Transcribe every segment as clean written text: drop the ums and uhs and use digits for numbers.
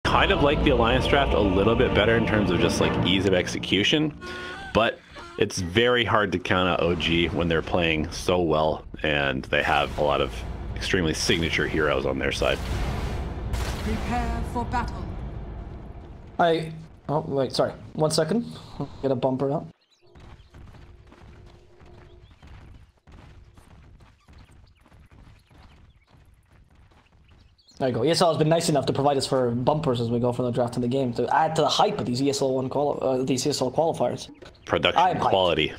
Kind of like the Alliance draft a little bit better in terms of just like ease of execution, but it's very hard to count out OG when they're playing so well and they have a lot of extremely signature heroes on their side. Prepare for battle. Oh wait, sorry. 1 second. Get a bumper out. There you go. ESL has been nice enough to provide us for bumpers as we go from the draft in the game to add to the hype of these ESL qualifiers. Production quality.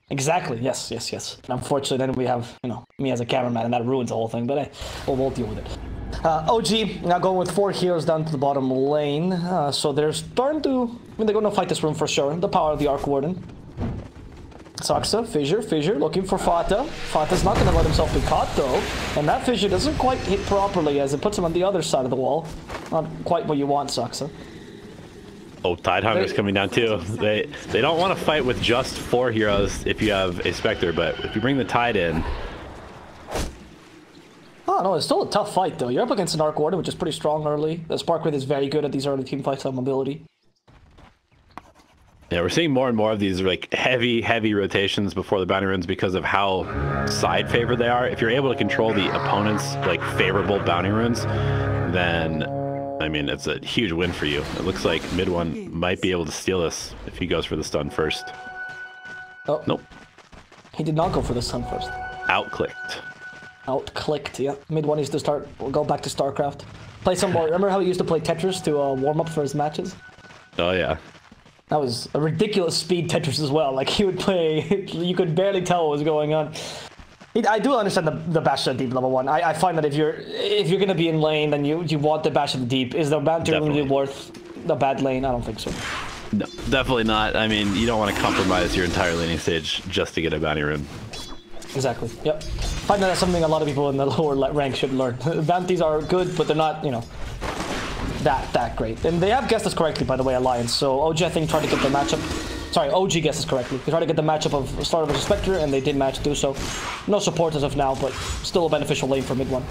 Exactly. Yes. And unfortunately, then we have me as a cameraman, and that ruins the whole thing. But hey, we'll deal with it. OG now going with 4 heroes down to the bottom lane. So they're starting to. They're going to fight this room for sure. The power of the Arc Warden. Saxa, Fissure, looking for Fata. Fata's not going to let himself be caught though, and that Fissure doesn't quite hit properly as it puts him on the other side of the wall. Not quite what you want, Saxa. Oh, Tidehunter's coming down too. They don't want to fight with just 4 heroes if you have a Spectre, but if you bring the Tide in... Oh no, it's still a tough fight though. You're up against an Arc Warden, which is pretty strong early. The Sparkwraith is very good at these early team fights on mobility. Yeah, we're seeing more and more of these like heavy rotations before the bounty runes because of how side favored they are. If you're able to control the opponent's like favorable bounty runes, then I mean it's a huge win for you. It looks like mid one might be able to steal this if he goes for the stun first. Oh nope, he did not go for the stun first. Outclicked, yeah. Mid one needs to go back to StarCraft. Play some more. Remember how he used to play Tetris to warm up for his matches? Oh yeah. That was a ridiculous speed Tetris as well. Like he would play, you could barely tell what was going on. I do understand the bash at deep level 1. I find that if you're gonna be in lane, then you want the bash at the deep. Is the bounty really worth the bad lane? I don't think so. No, definitely not. I mean, you don't want to compromise your entire laning stage just to get a bounty rune. Exactly. Yep. I find that that's something a lot of people in the lower rank should learn. Bounties are good, but they're not, that great. And they have guessed this correctly, by the way, Alliance. So OG, I think, tried to get the matchup. Sorry, OG guessed this correctly. They tried to get the matchup of Starter versus Spectre, and they did do so. No support as of now, but still a beneficial lane for mid one.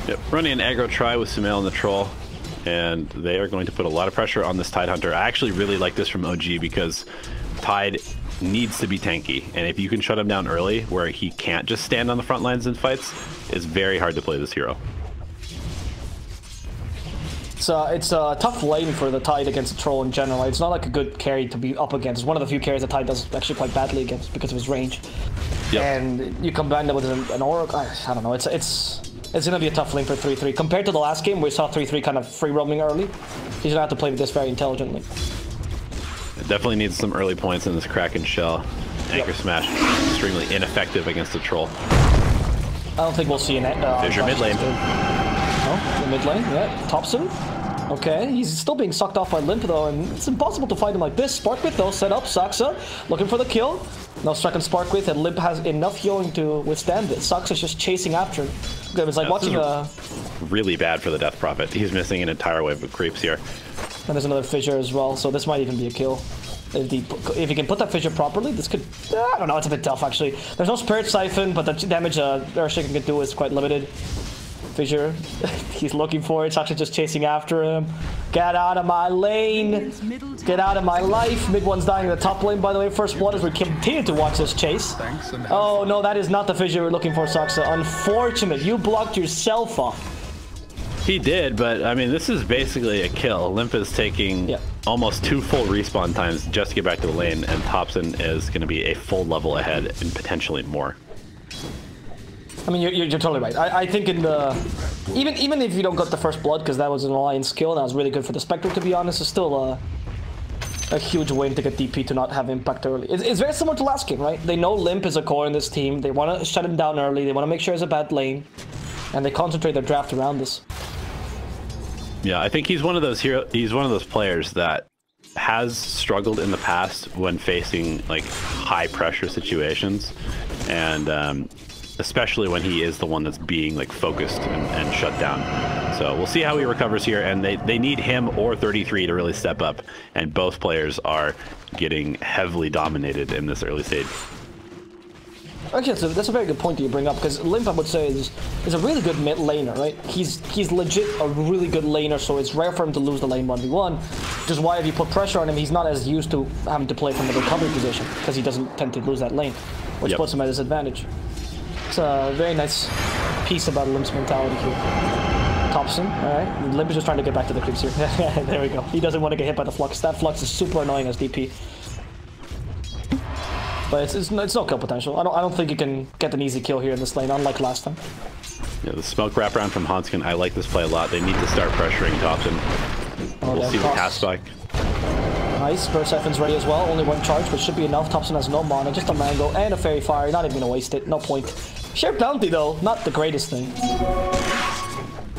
Yep, running an aggro try with Sumail and the Troll, and they are going to put a lot of pressure on this Tidehunter. I actually really like this from OG because Tide needs to be tanky, and if you can shut him down early, where he can't just stand on the front lines in fights, it's very hard to play this hero. It's a tough lane for the Tide against the Troll in general. It's not like a good carry to be up against. It's one of the few carries the Tide does actually quite badly against because of his range. Yep. And you combine that with an Oracle. I don't know. It's gonna be a tough lane for 3-3 compared to the last game. We saw 3-3 kind of free roaming early. He's gonna have to play with this very intelligently. It definitely needs some early points in this Kraken shell. Anchor Smash extremely ineffective against the Troll. I don't think we'll see an Fissure mid lane. Oh, the mid lane. Yeah, Topson. Okay, he's still being sucked off by Limp though, and it's impossible to fight him like this. Sparkwraith though, set up, Saxa, looking for the kill. No strike on Sparkwraith, and Limp has enough healing to withstand it. Saxa's just chasing after him. It was like watching really bad for the Death Prophet. He's missing an entire wave of creeps here. And there's another Fissure as well, so this might even be a kill. If he can put that Fissure properly, this could... I don't know, it's a bit tough actually. There's no Spirit Siphon, but the damage Earthshaker can do is quite limited. Fissure, he's looking for it. Saxa just chasing after him. Get out of my lane! Get out of my life! Mid one's dying in the top lane, by the way. First blood as we continue to watch this chase. Oh no, that is not the Fissure we're looking for, Saxa. Unfortunate, you blocked yourself off. He did, but I mean, this is basically a kill. Limp is taking almost 2 full respawn times just to get back to the lane, and Topson is going to be a full level ahead and potentially more. I mean, you're totally right. I think in the... Even if you don't get the first blood, because that was an Alliance skill, and that was really good for the Spectre, to be honest, it's still a huge win to get DP to not have impact early. It's very similar to last game, right? They know Limp is a core in this team. They want to shut him down early. They want to make sure it's a bad lane. And they concentrate their draft around this. Yeah, I think he's one of those players that has struggled in the past when facing like high pressure situations, and especially when he is the one that's being like focused and shut down. So we'll see how he recovers here, and they need him or 33 to really step up, and both players are getting heavily dominated in this early stage. Okay, so that's a very good point that you bring up, because Limp, I would say, is a really good mid laner, right? He's legit a really good laner, so it's rare for him to lose the lane 1v1, which is why if you put pressure on him, he's not as used to having to play from the recovery position, because he doesn't tend to lose that lane, which puts him at his advantage. It's a very nice piece about Limp's mentality here. Topson, alright. Limp is just trying to get back to the creeps here. There we go. He doesn't want to get hit by the Flux. That Flux is super annoying as DP. But it's no kill potential. I don't think you can get an easy kill here in this lane, unlike last time. Yeah, the smoke wraparound from Hanskin, I like this play a lot. They need to start pressuring Topson. We'll see the cast spike. Nice, Burst Siphon's ready as well. Only one charge, but should be enough. Topson has no mana, just a Mango and a Fairy Fire. Not even gonna waste it, no point. Shared bounty though, not the greatest thing.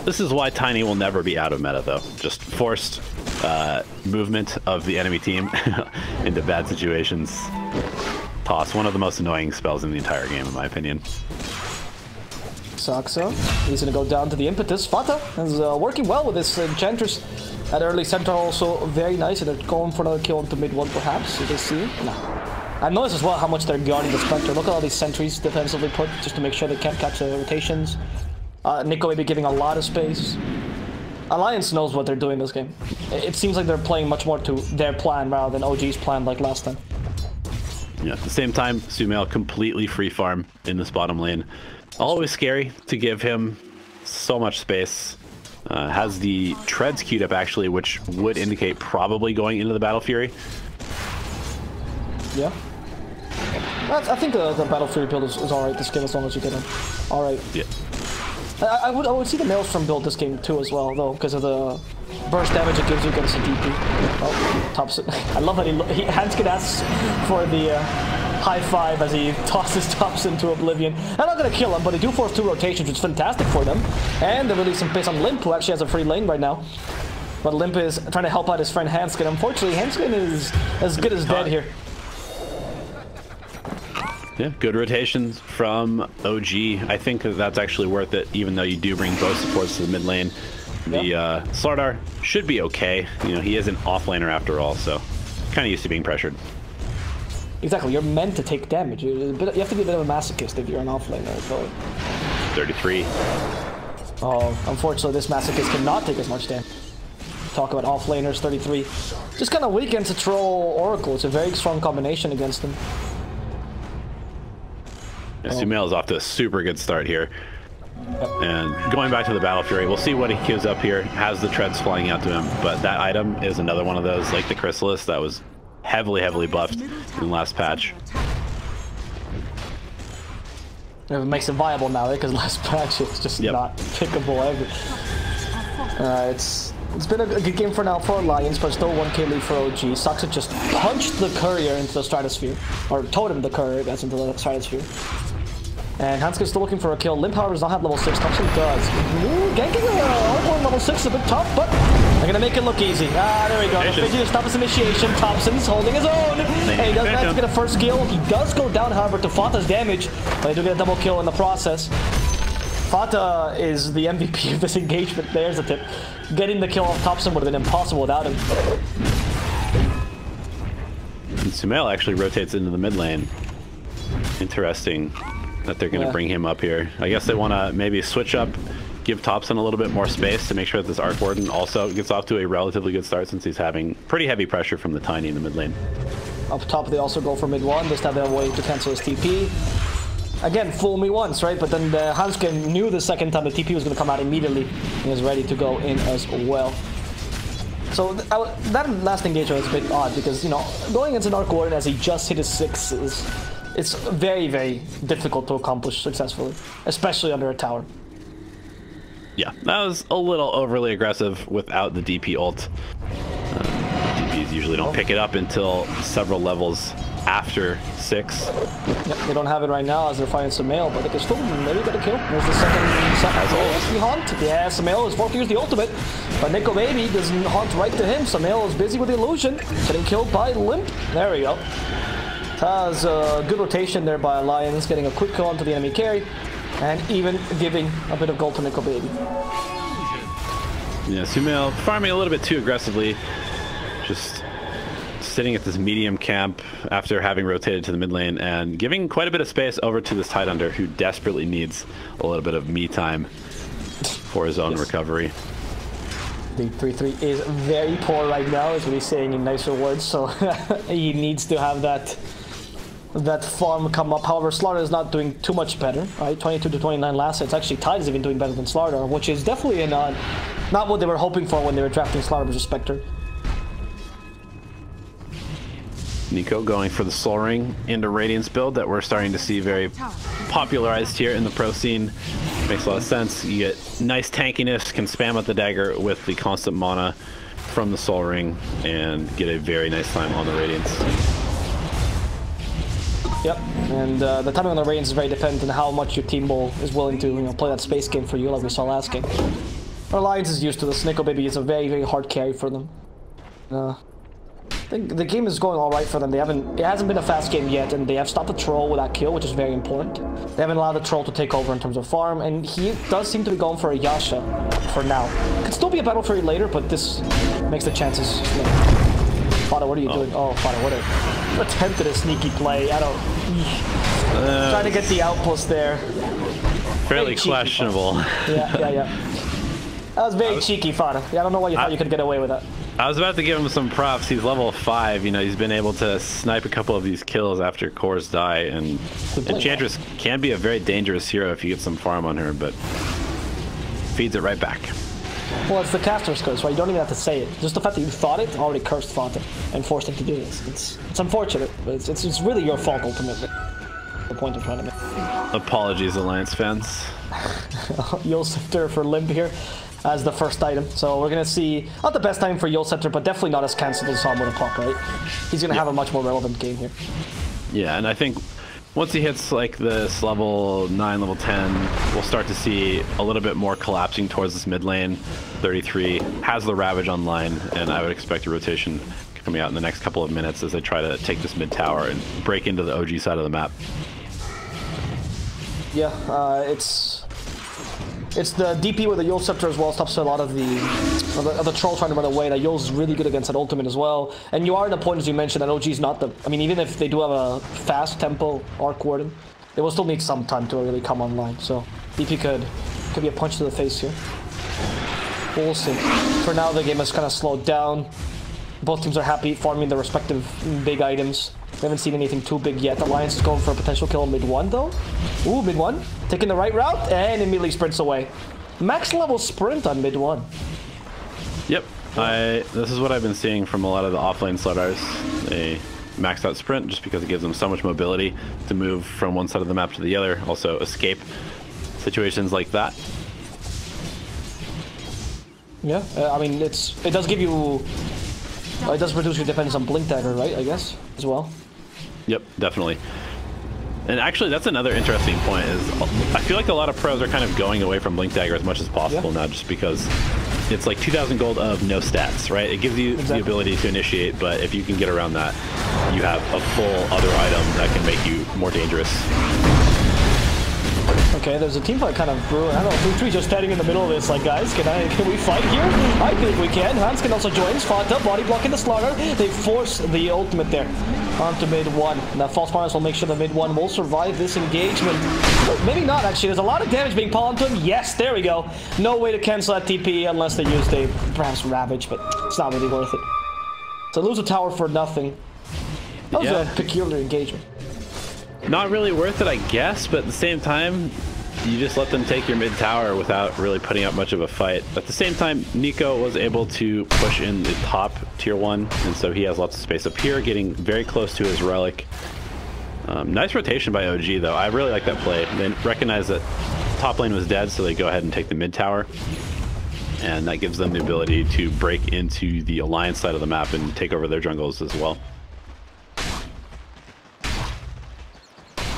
This is why Tiny will never be out of meta though. Just forced movement of the enemy team into bad situations. Toss, one of the most annoying spells in the entire game in my opinion. Saxa, he's gonna go down to the Impetus. Fata is working well with this Enchantress. At early center also very nice, and they're going for another kill into mid one perhaps. You can see. No. I noticed as well how much they're guarding the Spectre. Look at all these sentries defensively put just to make sure they can't catch the rotations. Nico may be giving a lot of space. Alliance knows what they're doing this game. It seems like they're playing much more to their plan rather than OG's plan like last time. Yeah, at the same time, Sumail completely free farm in this bottom lane. Always scary to give him so much space. Has the treads queued up actually, which would indicate probably going into the Battle Fury. Yeah. I think the Battle Fury build is alright this game as long as you get him. Alright. Yeah. I would see the Maelstrom build this game too as well though, because of the burst damage it gives you against the DP. Oh, Topson. I love that Hanskin asks for the high five as he tosses Topson to oblivion. I'm not gonna kill him, but they do force 2 rotations, which is fantastic for them. And they're releasing pace on Limp, who actually has a free lane right now. But Limp is trying to help out his friend Hanskin. Unfortunately, Hanskin is as good as dead here. Yeah, good rotations from OG. I think that's actually worth it, even though you do bring both supports to the mid lane. The Slardar should be okay. You know, he is an offlaner after all, so kind of used to being pressured. Exactly, you're meant to take damage. You have to be a bit of a masochist if you're an offlaner. So. 33. Oh, unfortunately, this masochist cannot take as much damage. Talk about offlaners, 33. Just kind of weak against a Troll Oracle. It's a very strong combination against him. Yeah, Sumail is off to a super good start here. And going back to the Battle Fury, we'll see what he queues up here. Has the treads flying out to him, but that item is another one of those, like the Chrysalis, that was heavily buffed in the last patch. It makes it viable now, right? Because last patch it's just not pickable ever. It's been a good game for now for Alliance, but still 1k lead for OG. Saxa just punched the courier into the stratosphere, or totem the courier that's into the stratosphere. And Hanskin's still looking for a kill. Limp, however, does not have level 6. Topson does. Ooh, ganking Arc Warden level 6 is a bit tough, but they're gonna make it look easy. Ah, there we go. The fidget to stop his initiation. Topson's holding his own. And he does manage to get a first kill. He does go down, however, to Fata's damage, but they do get a double kill in the process. Fata is the MVP of this engagement. There's a tip. Getting the kill off Topson would have been impossible without him. And Sumail actually rotates into the mid lane. Interesting that they're going to bring him up here. I guess they want to maybe switch up, give Topson a little bit more space to make sure that this Arc Warden also gets off to a relatively good start, since he's having pretty heavy pressure from the Tiny in the mid lane. Up top, they also go for mid 1. This time they have a way to cancel his TP. Again, fool me once, right? But then Hanskin knew the second time the TP was going to come out immediately. He was ready to go in as well. So that last engagement was a bit odd because, you know, going into an Arc Warden as he just hit his 6 it's very difficult to accomplish successfully, especially under a tower. Yeah, that was a little overly aggressive without the DP ult. DPs usually don't pick it up until several levels after 6. Yep, they don't have it right now as they're fighting Sumail, but they can still maybe get a kill. There's the second haunt. Yeah, Sumail is forced to use the ultimate, but Nico Baby doesn't haunt right to him. Sumail is busy with the illusion, getting killed by Limp. There we go. That was a good rotation there by Alliance, getting a quick kill onto the enemy carry, and even giving a bit of gold to Nickel Baby. Yeah, Sumail farming a little bit too aggressively. Just sitting at this medium camp after having rotated to the mid lane and giving quite a bit of space over to this Tidehunter who desperately needs a little bit of me time for his own recovery. The 3-3 is very poor right now, is what he's saying in nicer words, so he needs to have that farm come up. However, Slardar is not doing too much better, right? 22 to 29 last hits. Actually, Tide is even doing better than Slardar, which is definitely not what they were hoping for when they were drafting Slardar versus Spectre. Nico going for the Soul Ring into Radiance build that we're starting to see very popularized here in the pro scene. Makes a lot of sense. You get nice tankiness, can spam out the dagger with the constant mana from the Soul Ring and get a very nice time on the Radiance. Yep, and the timing on the Radiance is very dependent on how much your team will is willing to play that space game for you, like we saw last game. Alliance is used to this. Nickel Baby is a very, very hard carry for them. I think the game is going all right for them. It hasn't been a fast game yet, and they have stopped the troll with that kill, which is very important. They haven't allowed the troll to take over in terms of farm, and he does seem to be going for a Yasha for now. Could still be a Battle Fury later, but this makes the chances slim. Fada, what are you doing? Oh, Fada, what attempted a sneaky play. I don't... trying to get the outpost there. Fairly questionable. Yeah. That was very cheeky, Fada. Yeah, I don't know why you thought you could get away with that. I was about to give him some props. He's level 5. You know, he's been able to snipe a couple of these kills after cores die, and Enchantress can be a very dangerous hero if you get some farm on her, but feeds it right back. Well, it's the caster's curse, right? You don't even have to say it. Just the fact that you thought it already cursed Fada and forced him to do this. It's unfortunate, but it's really your fault ultimately. The point I'm trying to make. Apologies, Alliance fans. Yolsifter for Limp here as the first item. So we're going to see, not the best time for Yolsifter, but definitely not as cancelled as Salmo the Puck, right? He's going to have a much more relevant game here. Yeah, and I think once he hits like this level 9, level 10, we'll start to see a little bit more collapsing towards this mid lane. 33 has the Ravage online, and I would expect a rotation coming out in the next couple of minutes as they try to take this mid tower and break into the OG side of the map. Yeah, it's the DP with the Yule Scepter as well stops a lot of the troll trying to run away. That Yule's is really good against that ultimate as well. And you are in a point, as you mentioned, that OG's not the... I mean, even if they do have a fast tempo Arc Warden, they will still need some time to really come online. So DP could be a punch to the face here. We'll see. For now, the game has kind of slowed down. Both teams are happy farming their respective big items. We haven't seen anything too big yet. Alliance is going for a potential kill on mid 1 though. Ooh, mid 1. Taking the right route and immediately sprints away. Max level sprint on mid 1. Yep. This is what I've been seeing from a lot of the offlane Slardars. They max out sprint just because it gives them so much mobility to move from one side of the map to the other. Also escape situations like that. Yeah, I mean, it does give you... it does reduce your dependence on Blink Dagger, right, I guess, as well? Yep, definitely. And actually, that's another interesting point, is I feel like a lot of pros are kind of going away from Blink Dagger as much as possible now, just because it's like 2,000 gold of no stats, right? It gives you the ability to initiate, but if you can get around that, you have a full other item that can make you more dangerous. Okay, there's a team fight kind of brewing. I don't know, 3-3 just standing in the middle of this, like, guys, can we fight here? I think we can. Hans can also join. Fanta, body blocking the Slaughter. They force the ultimate there onto mid 1. And that false minus will make sure that mid 1 will survive this engagement. Maybe not, actually. There's a lot of damage being piled onto him. Yes, there we go. No way to cancel that TP unless they used a perhaps Ravage, but it's not really worth it. So lose a tower for nothing. That was a peculiar engagement. Not really worth it, I guess, but at the same time, you just let them take your mid tower without really putting up much of a fight. At the same time, Nico was able to push in the top tier 1, and so he has lots of space up here, getting very close to his relic. Nice rotation by OG, though. I really like that play. They recognize that top lane was dead, so they go ahead and take the mid tower, and that gives them the ability to break into the Alliance side of the map and take over their jungles as well.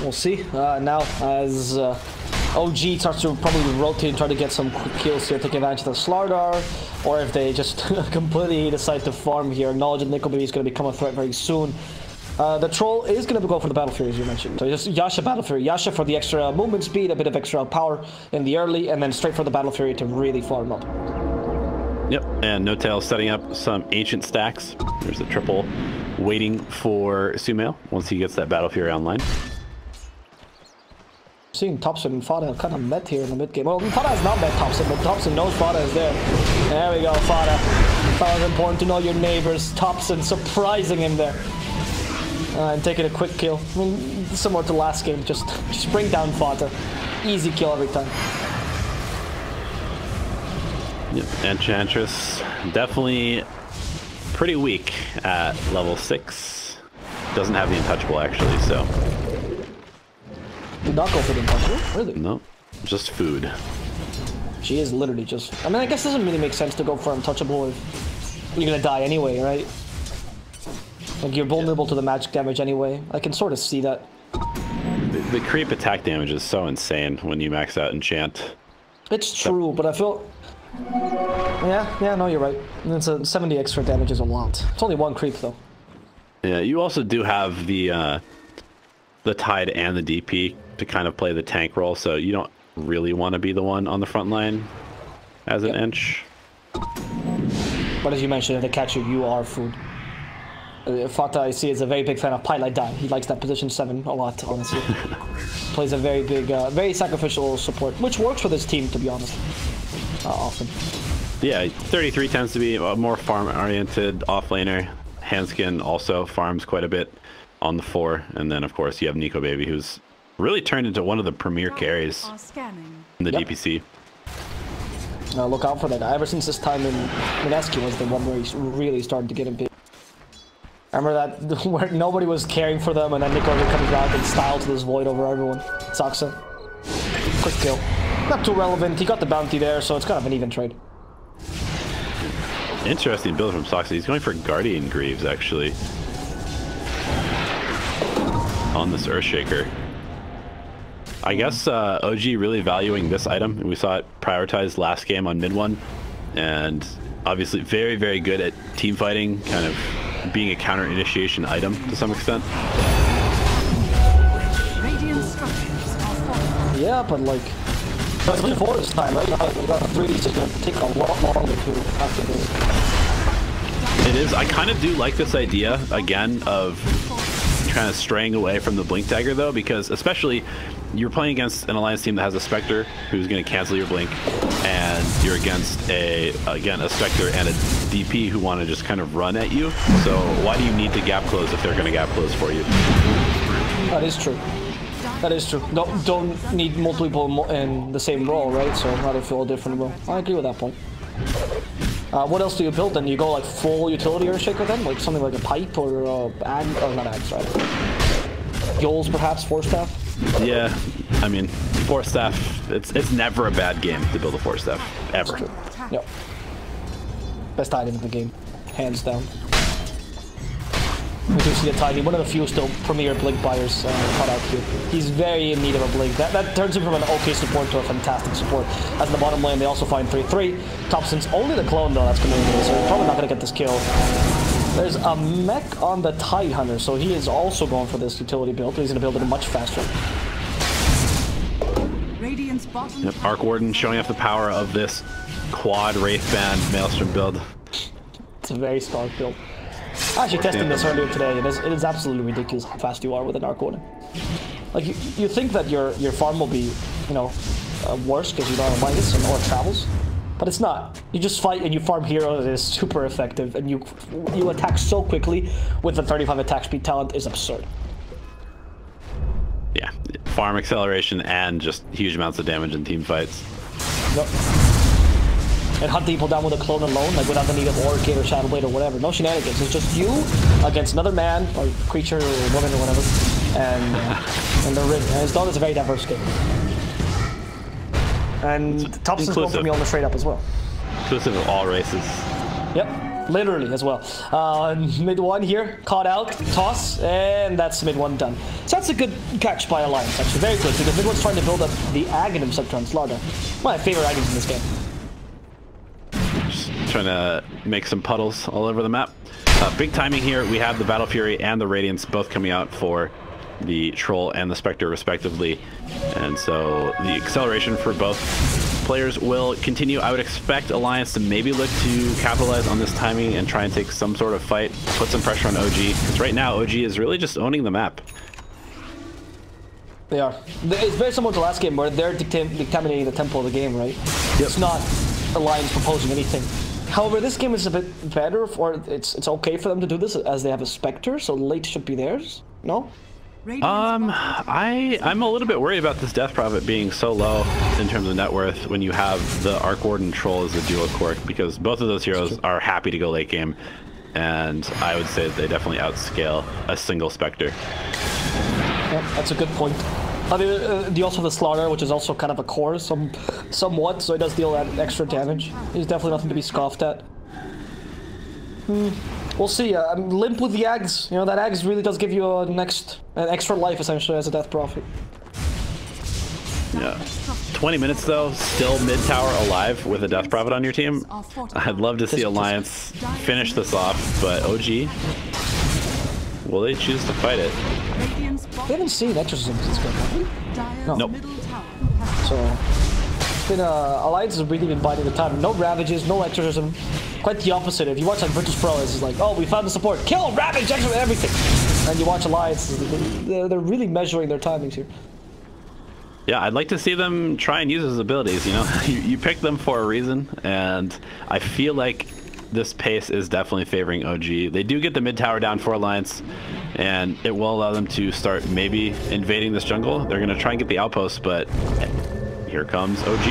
We'll see. Now, as OG starts to probably rotate and try to get some quick kills here, taking advantage of the Slardar, or if they just completely decide to farm here, acknowledge that Nickel Baby is going to become a threat very soon. The troll is going to go for the Battle Fury, as you mentioned. So just Yasha Battle Fury. Yasha for the extra movement speed, a bit of extra power in the early, and then straight for the Battle Fury to really farm up. Yep, and No Tail setting up some ancient stacks. There's the triple waiting for Sumail once he gets that Battle Fury online. Seeing Topson and Fada kind of met here in the mid game. Well, Fada has not met Topson, but Topson knows Fada is there. There we go, Fada. Fada's important to know your neighbors. Topson surprising him there. And taking a quick kill. I mean, similar to last game, just bring down Fada. Easy kill every time. Yep, Enchantress definitely pretty weak at level 6. Doesn't have the untouchable actually, so. Did not go for the untouchable, really? No, just food. She is literally just. I mean, I guess it doesn't really make sense to go for untouchable if you're gonna die anyway, right? Like you're vulnerable to the magic damage anyway. I can sort of see that. The creep attack damage is so insane when you max out enchant. It's true, but I feel. Yeah, no, you're right. It's a 70 extra damage is a lot. It's only one creep though. Yeah, you also do have the Tide and the DP to kind of play the tank role, so you don't really want to be the one on the front line as an inch. But as you mentioned, if they catch you, you are food. Fata, I see, is a very big fan of Pilot Die. He likes that position 7 a lot, honestly. Plays a very big, very sacrificial support, which works for this team, to be honest. Often. Yeah, 33 tends to be a more farm-oriented offlaner. Handskin also farms quite a bit on the 4, and then of course you have Nico Baby, who's really turned into one of the premier carries in the DPC. Look out for that guy. Ever since his time in Mineski was the one where he's really started to get him big. I remember that where nobody was caring for them, and then Nico comes out and styles this void over everyone. Saksa. Quick kill. Not too relevant. He got the bounty there, so it's kind of an even trade. Interesting build from Saksa. He's going for Guardian Greaves actually on this Earthshaker. I guess OG really valuing this item. We saw it prioritized last game on mid 1, and obviously very, very good at team fighting, kind of being a counter initiation item to some extent. Yeah, but like, that's been 4 this time, right? You got 3, so it's going to take a lot longer to after this. It is. I kind of do like this idea, again, of kind of straying away from the Blink Dagger, though, because especially you're playing against an Alliance team that has a Spectre who's going to cancel your Blink, and you're against a Spectre and a DP who want to just kind of run at you. So why do you need to gap close if they're going to gap close for you? That is true. That is true. Don't need multiple people in the same role, right? So rather feel a different role. I agree with that point. What else do you build then? You go like full utility Earthshaker then? Like something like a pipe or not axe, right? Yoles perhaps, Force Staff? Yeah, I mean, Force Staff, it's never a bad game to build a Force Staff, ever. That's true. Yep. Best item in the game, hands down. We do see a Tiny, one of the few still premier Blink buyers cut out here. He's very in need of a Blink. That turns him from an okay support to a fantastic support. As in the bottom lane, they also find 3-3. Topson's only the clone though that's going to win, so we're probably not going to get this kill. There's a mech on the Tide Hunter, so he is also going for this utility build. He's going to build it much faster. Yep, Arc Warden showing off the power of this quad Wraithband Maelstrom build. It's a very stark build. I actually tested this earlier today. It is absolutely ridiculous how fast you are with an Arc Warden. Like you think that your farm will be, you know, worse because you don't have minus and or travels, but it's not. You just fight and you farm heroes. It is super effective, and you attack so quickly with the 35 attack speed talent is absurd. Yeah, farm acceleration and just huge amounts of damage in team fights. Yep. And hunt people down with a clone alone, like without the need of Orchid or Shadowblade or whatever. No shenanigans. It's just you against another man or creature or woman or whatever, and the rig. And his dog is a very diverse game. And Topson's going for me on the straight up as well. Inclusive of all races. Yep, literally as well. Mid 1 here, caught out, toss, and that's mid 1 done. So that's a good catch by Alliance, actually. Very good, because mid 1's trying to build up the Aghanim Subtrans Larder. My favorite items in this game. trying to make some puddles all over the map. Big timing here. We have the Battle Fury and the Radiance both coming out for the Troll and the Spectre respectively. And so the acceleration for both players will continue. I would expect Alliance to maybe look to capitalize on this timing and try and take some sort of fight, put some pressure on OG. Because right now, OG is really just owning the map. They are. It's very similar to last game where they're dictating the tempo of the game, right? Yep. It's not Alliance proposing anything. However, this game is a bit better, or it's okay for them to do this as they have a Spectre, so late should be theirs. No? I'm a little bit worried about this Death Prophet being so low in terms of net worth when you have the Arc Warden Troll as a duo quirk, because both of those heroes are happy to go late game, and I would say they definitely outscale a single Spectre. Yeah, that's a good point. You also have the Slaughter, which is also kind of a core somewhat, so it does deal that extra damage. He's definitely nothing to be scoffed at. We'll see. I'm limp with the Ags. You know, that Ags really does give you an extra life, essentially, as a Death Prophet. Yeah. 20 minutes, though, still mid-tower alive with a Death Prophet on your team. I'd love to see Alliance finish this off, but OG, will they choose to fight it? We haven't seen Exorcism since game, have we? No. Nope. So, it's been, Alliance has really been biding the time. No Ravages, no Exorcism. Quite the opposite. If you watch like Virtus Pro, it's like, oh, we found the support. Kill, Ravage, Exorcism, everything. And you watch Alliance, they're really measuring their timings here. Yeah, I'd like to see them try and use his abilities, you know? You picked them for a reason, and I feel like this pace is definitely favoring OG. They do get the mid tower down for Alliance, and it will allow them to start maybe invading this jungle. They're going to try and get the outpost, but here comes OG.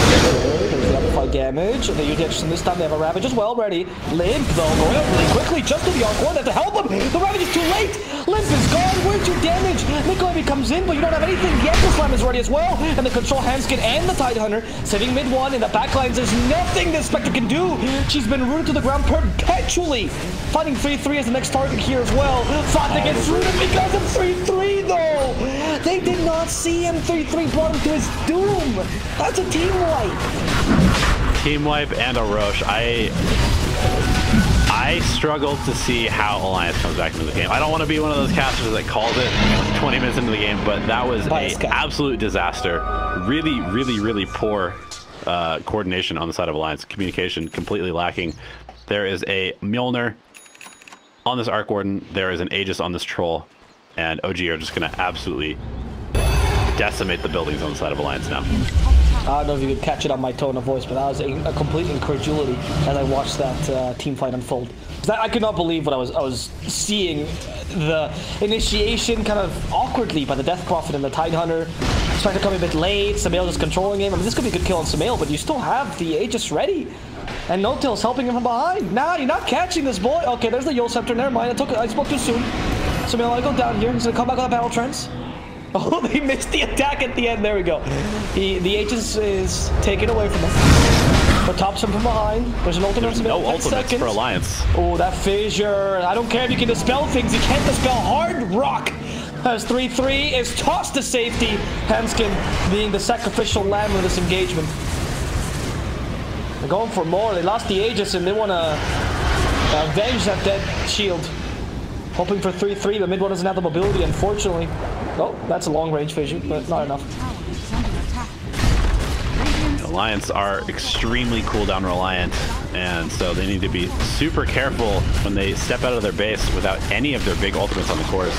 There's the amplified damage. They use the Exorcism this time. They have a Ravage as well ready. Limp, though, going out really quickly just to the Arc Warden. They have to help him. The Ravage is too late. Limp is gone. Where's your damage? Nikolai comes in, but you don't have anything. The Echo Slam is ready as well. And the Control Handskin and the Tidehunter sitting mid one. In the backlines, there's nothing this Spectre can do. She's been rooted to the ground perpetually. Fighting 3-3 as the next target here as well. Thought they get rooted because of 3-3, though. They did not see him 3-3 brought him to his doom. That's a team wipe. Team wipe and a Roche. I struggle to see how Alliance comes back into the game. I don't want to be one of those casters that calls it 20 minutes into the game, but that was an absolute disaster. Really, really, really poor coordination on the side of Alliance. Communication completely lacking. There is a Mjolnir on this Arc Warden. There is an Aegis on this Troll. And OG are just going to absolutely decimate the buildings on the side of Alliance now. I don't know if you could catch it on my tone of voice, but that was a complete incredulity as I watched that team fight unfold. I could not believe what I was seeing. The initiation kind of awkwardly by the Death Prophet and the Tidehunter. Started to come a bit late. Samael just controlling him. I mean, this could be a good kill on Samael, but you still have the Aegis ready. And No-Tail's helping him from behind. Nah, you're not catching this boy. Okay, there's the Yule Scepter. Never mind. I spoke too soon. Samael, I go down here. He's gonna come back with a battle trance. Oh, they missed the attack at the end. There we go. The Aegis is taken away from him. But Topson from behind. There's an ultimate. There's no ultimates for Alliance. Oh, that fissure. I don't care if you can dispel things. You can't dispel Hard Rock. As 3-3 is tossed to safety. Hanskin being the sacrificial lamb of this engagement. They're going for more. They lost the Aegis and they want to avenge that dead shield. Hoping for 3-3, but mid one doesn't have the mobility, unfortunately. Oh, that's a long-range fissure, but not enough. Alliance are extremely cooldown reliant, and so they need to be super careful when they step out of their base without any of their big ultimates on the cores.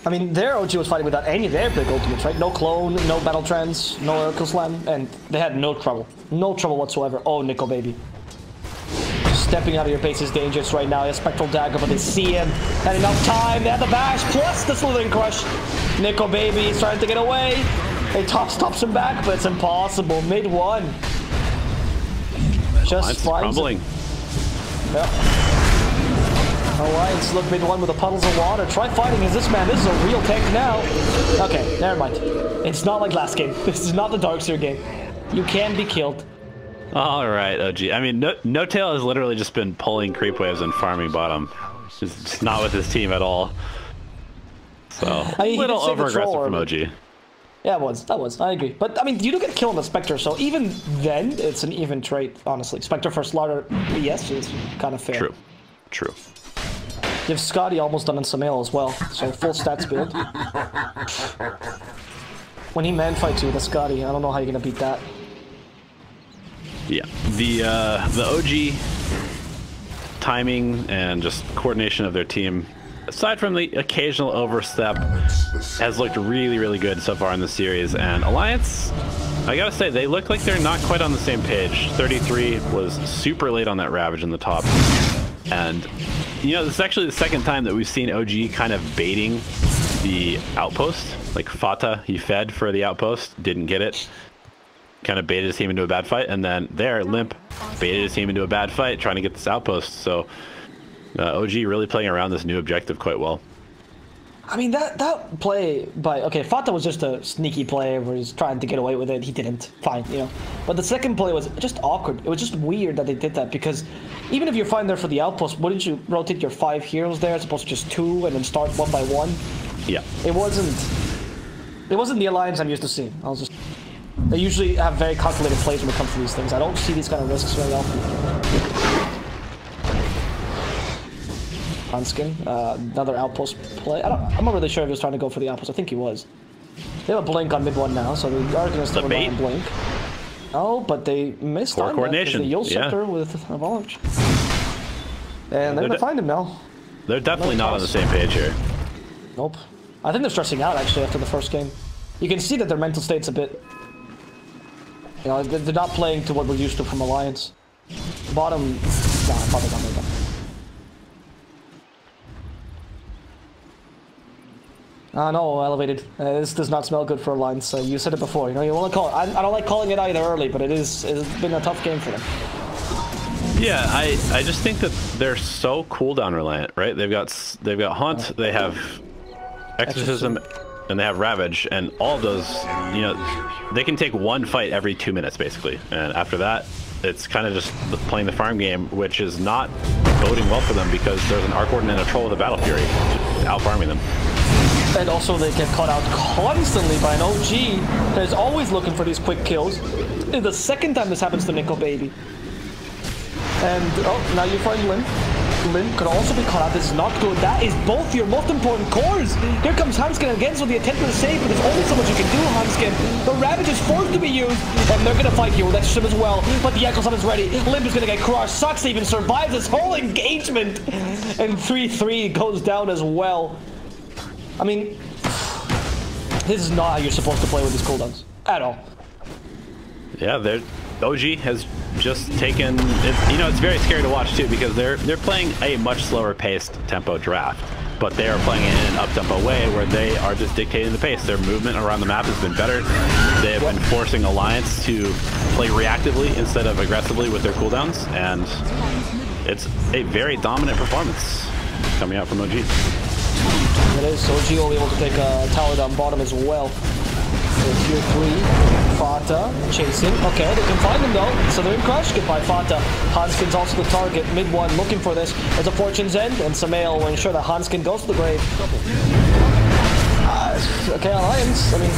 I mean, their OG was fighting without any of their big ultimates, right? No clone, no battle trance, no Oracle Slam, and they had no trouble. No trouble whatsoever. Oh, Nico baby. Stepping out of your base is dangerous right now. He has Spectral Dagger, but they see him. Had enough time. They had the bash, plus the Slithering Crush. Nico baby is trying to get away. They stops him back, but it's impossible. Mid one. Just crumbling. Yeah. Alliance look mid one with the puddles of water. Try fighting as this man. This is a real tank now. Okay, never mind. It's not like last game. This is not the Darkseer game. You can be killed. All right, OG. I mean, No-Tail has literally just been pulling creep waves and farming bottom. Just not with his team at all. So, a little over-aggressive from OG. Yeah, it was. That was. I agree. But, I mean, you do get killed on the Spectre, so even then, it's an even trade, honestly. Spectre for Slaughter, yes, is kind of fair. True. True. You have Scotty almost done on Samael as well, so full stats build. When he man-fights you with a Scotty, I don't know how you're going to beat that. Yeah. The OG timing and just coordination of their team, aside from the occasional overstep, has looked really, really good so far in the series. And Alliance, I gotta say, they look like they're not quite on the same page. 33 was super late on that Ravage in the top. And, you know, this is actually the second time that we've seen OG kind of baiting the outpost. Like Fata, he fed for the outpost, didn't get it. Kind of baited his team into a bad fight. And then there, Limp baited his team into a bad fight, trying to get this outpost. So OG really playing around this new objective quite well. I mean, that play by... Okay, Fata was just a sneaky play where he's trying to get away with it. He didn't. Fine, you know. But the second play was just awkward. It was just weird that they did that, because even if you're fine there for the outpost, wouldn't you rotate your 5 heroes there as opposed to just 2 and then start 1 by 1? Yeah. It wasn't the Alliance I'm used to seeing. They usually have very calculated plays when it comes to these things. I don't see these kind of risks very often. Hanskin, another outpost play. I'm not really sure if he was trying to go for the outpost. I think he was. They have a blink on mid 1 now, so they are going to still rely on blink. Oh, but they missed poor on coordination. The Yule Scepter with Avalanche. And they're going to find him now. They're definitely not on the same page here. Nope. I think they're stressing out, actually, after the first game. You can see that their mental state's a bit... You know, they're not playing to what we're used to from Alliance. Bottom... Nah, probably not. No, elevated. This does not smell good for Alliance. You said it before. You know, you want to call it. I don't like calling it either early, but it's been a tough game for them. Yeah, I just think that they're so cooldown reliant, right? They've got Haunt, they have Exorcism, and they have Ravage, and all of those, you know, they can take 1 fight every 2 minutes basically, and after that, it's kind of just playing the farm game, which is not boding well for them because there's an Arc Warden and a Troll with a Battle Fury out farming them. And also they get caught out constantly by an OG that is always looking for these quick kills. It's the second time this happens to Nico Baby. And, oh, now you find Limp. Limp could also be caught out. This is not good. That is both your most important cores. Here comes Hanskin again, so the attempt to save, but there's only so much you can do, Hanskin. The Ravage is forced to be used, and they're going to fight here with Exorcism as well. But the Echo Summon is ready. Limp is going to get crushed. Sucks even survives this whole engagement. And 3-3 goes down as well. I mean, this is not how you're supposed to play with these cooldowns. At all. Yeah, OG has just taken it, you know, it's very scary to watch too because they're playing a much slower paced tempo draft, but they are playing it in an up-tempo way where they are just dictating the pace. Their movement around the map has been better. They have been forcing Alliance to play reactively instead of aggressively with their cooldowns, and it's a very dominant performance coming out from OG. It is. OG will be able to take a tower down bottom as well. Tier 3, Fata, chasing. Okay, they can find him though, so they're in crush. Goodbye, Fata. Hanskin's also the target. Mid 1 looking for this as a Fortune's End, and Samael will ensure that Hanskin goes to the grave. Okay, Alliance, I mean,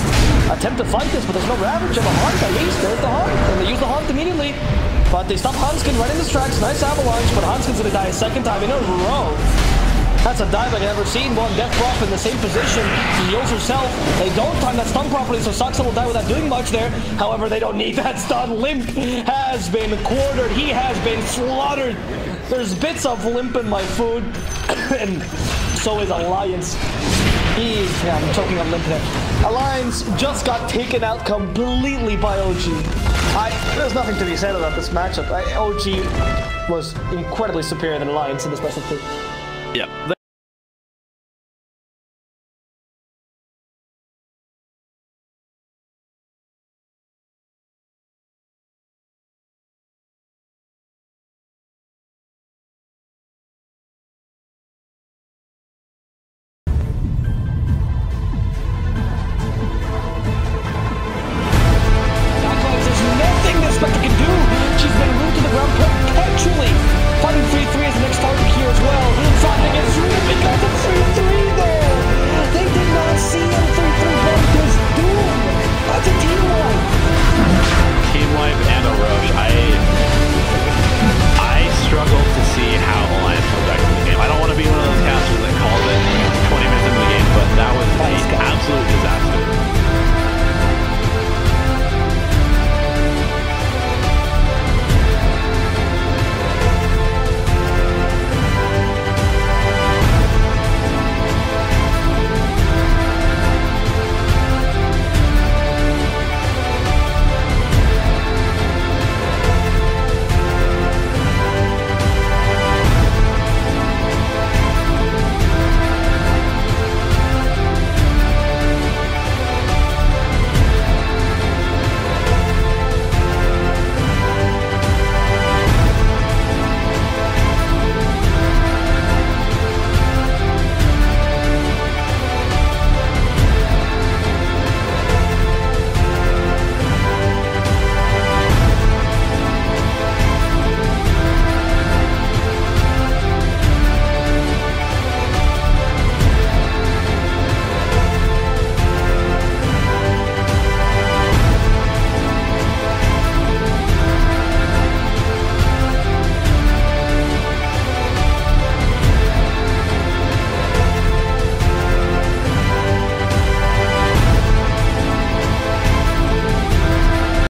attempt to fight this, but there's no Ravage of a Haunt at least. There's the Haunt, and they use the Haunt immediately. But they stop Hanskin right in his tracks. Nice Avalanche, but Hanskin's gonna die a second time in a row. That's a dive I've never seen. One Death Prof in the same position. He heals herself. They don't time that stun properly, so Saxa will die without doing much there. However, they don't need that stun. Limp has been quartered. He has been slaughtered. There's bits of Limp in my food. And so is Alliance. Yeah, I'm choking on Limp there. Alliance just got taken out completely by OG. There's nothing to be said about this matchup. OG was incredibly superior than Alliance in this best of 3. Yeah.